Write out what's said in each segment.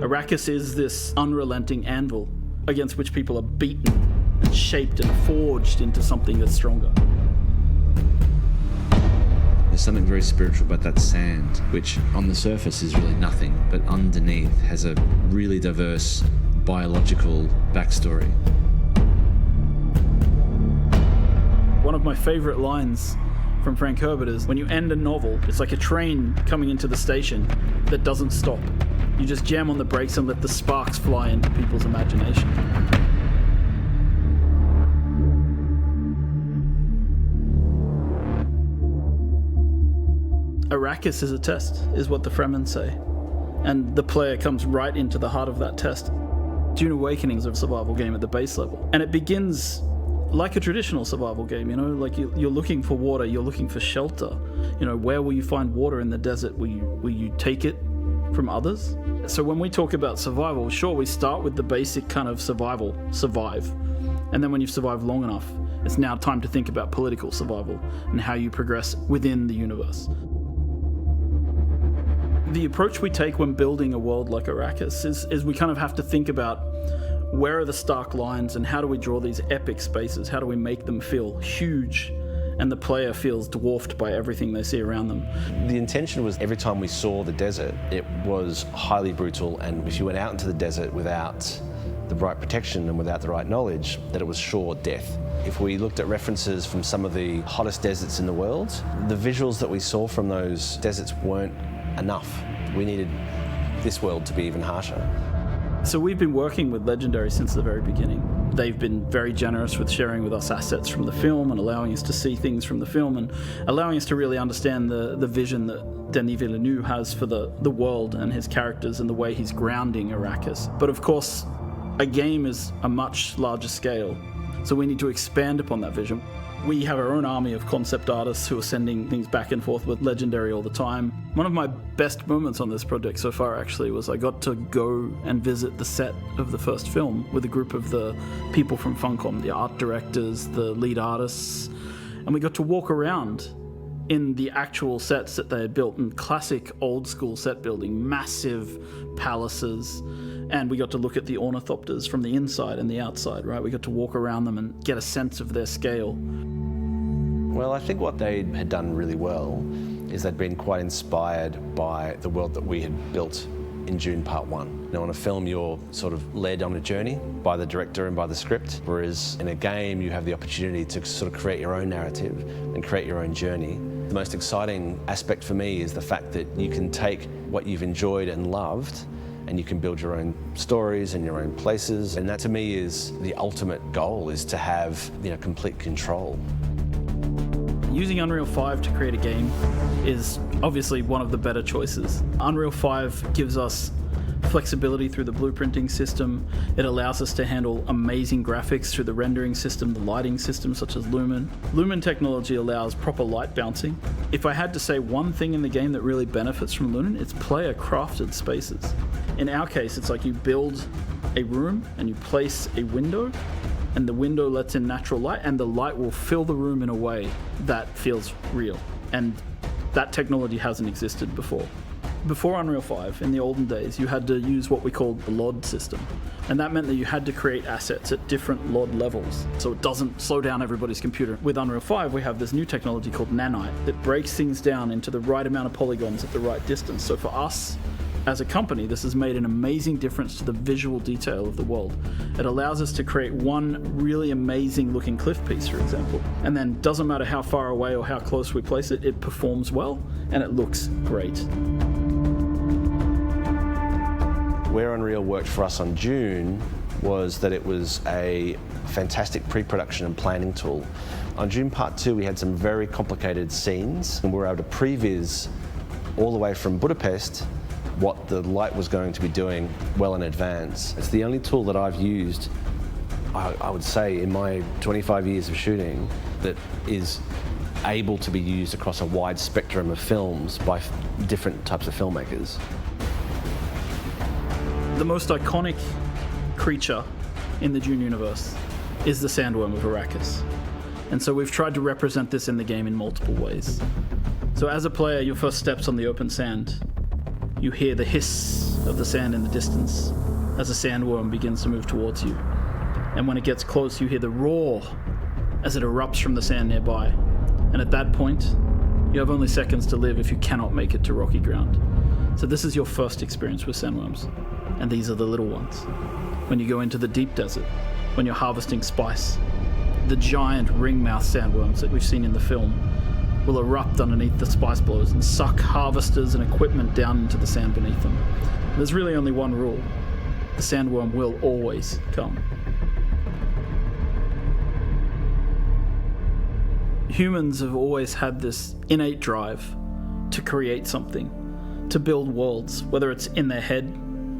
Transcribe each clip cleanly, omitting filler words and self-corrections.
Arrakis is this unrelenting anvil against which people are beaten and shaped and forged into something that's stronger. There's something very spiritual about that sand, which on the surface is really nothing, but underneath has a really diverse biological backstory. One of my favorite lines from Frank Herbert is, when you end a novel, it's like a train coming into the station that doesn't stop. You just jam on the brakes and let the sparks fly into people's imagination. Arrakis is a test, is what the Fremen say. And the player comes right into the heart of that test. Dune Awakening is a survival game at the base level. And it begins like a traditional survival game, like you're looking for water, you're looking for shelter. Where will you find water in the desert? Will you take it from others? So when we talk about survival, sure, we start with the basic kind of survive. And then when you've survived long enough, it's now time to think about political survival and how you progress within the universe. The approach we take when building a world like Arrakis is we kind of have to think about where are the stark lines and how do we draw these epic spaces? How do we make them feel huge and the player feels dwarfed by everything they see around them? The intention was every time we saw the desert, it was highly brutal, and if you went out into the desert without the right protection and without the right knowledge, that it was sure death. If we looked at references from some of the hottest deserts in the world, the visuals that we saw from those deserts weren't enough. We needed this world to be even harsher. So we've been working with Legendary since the very beginning. They've been very generous with sharing with us assets from the film and allowing us to see things from the film and allowing us to really understand the vision that Denis Villeneuve has for the world and his characters and the way he's grounding Arrakis. But of course, a game is a much larger scale, so we need to expand upon that vision. We have our own army of concept artists who are sending things back and forth with Legendary all the time. One of my best moments on this project so far actually was I got to go and visit the set of the first film with a group of the people from Funcom, the art directors, the lead artists, and we got to walk around in the actual sets that they had built in classic old school set building, massive palaces, and we got to look at the ornithopters from the inside and the outside, right? We got to walk around them and get a sense of their scale. Well, I think what they had done really well is they'd been quite inspired by the world that we had built in Dune Part 1. Now, in a film, you're sort of led on a journey by the director and by the script, whereas in a game, you have the opportunity to sort of create your own narrative and create your own journey. The most exciting aspect for me is the fact that you can take what you've enjoyed and loved and you can build your own stories and your own places. And that to me is the ultimate goal, is to have, complete control. Using Unreal 5 to create a game is obviously one of the better choices. Unreal 5 gives us flexibility through the blueprinting system. It allows us to handle amazing graphics through the rendering system, the lighting system, such as Lumen. Lumen technology allows proper light bouncing. If I had to say one thing in the game that really benefits from Lumen, it's player-crafted spaces. In our case, it's like you build a room and you place a window, and the window lets in natural light, and the light will fill the room in a way that feels real. And that technology hasn't existed before. Before Unreal 5, in the olden days, you had to use what we called the LOD system. And that meant that you had to create assets at different LOD levels, so it doesn't slow down everybody's computer. With Unreal 5, we have this new technology called Nanite that breaks things down into the right amount of polygons at the right distance. So for us, as a company, this has made an amazing difference to the visual detail of the world. It allows us to create one really amazing looking cliff piece, for example, and then doesn't matter how far away or how close we place it, it performs well and it looks great. Where Unreal worked for us on Dune was that it was a fantastic pre-production and planning tool. On Dune Part 2, we had some very complicated scenes, and we were able to previs all the way from Budapest what the light was going to be doing well in advance. It's the only tool that I've used, I would say, in my 25 years of shooting that is able to be used across a wide spectrum of films by different types of filmmakers. The most iconic creature in the Dune universe is the sandworm of Arrakis. And so we've tried to represent this in the game in multiple ways. So as a player, your first step's on the open sand. you hear the hiss of the sand in the distance as a sandworm begins to move towards you. And when it gets close, you hear the roar as it erupts from the sand nearby. And at that point, you have only seconds to live if you cannot make it to rocky ground. So this is your first experience with sandworms, and these are the little ones. When you go into the deep desert, when you're harvesting spice, the giant ring-mouth sandworms that we've seen in the film will erupt underneath the spice blows and suck harvesters and equipment down into the sand beneath them. There's really only one rule. The sandworm will always come. Humans have always had this innate drive to create something, to build worlds, whether it's in their head,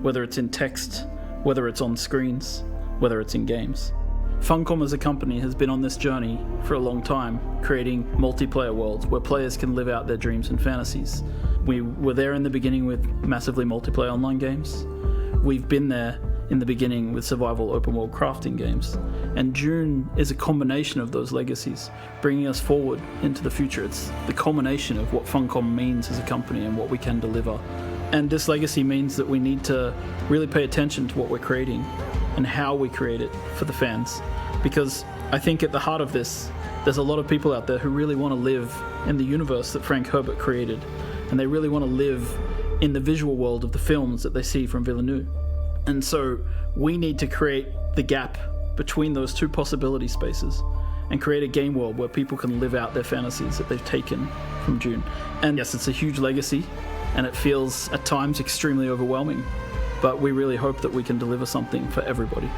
whether it's in text, whether it's on screens, whether it's in games. Funcom as a company has been on this journey for a long time, creating multiplayer worlds where players can live out their dreams and fantasies. We were there in the beginning with massively multiplayer online games. We've been there in the beginning with survival open world crafting games. And Dune is a combination of those legacies, bringing us forward into the future. It's the culmination of what Funcom means as a company and what we can deliver. And this legacy means that we need to really pay attention to what we're creating and how we create it for the fans. Because I think at the heart of this, there's a lot of people out there who really want to live in the universe that Frank Herbert created. And they really want to live in the visual world of the films that they see from Villeneuve. And so we need to create the gap between those two possibility spaces and create a game world where people can live out their fantasies that they've taken from Dune. And yes, it's a huge legacy, and it feels at times extremely overwhelming, but we really hope that we can deliver something for everybody.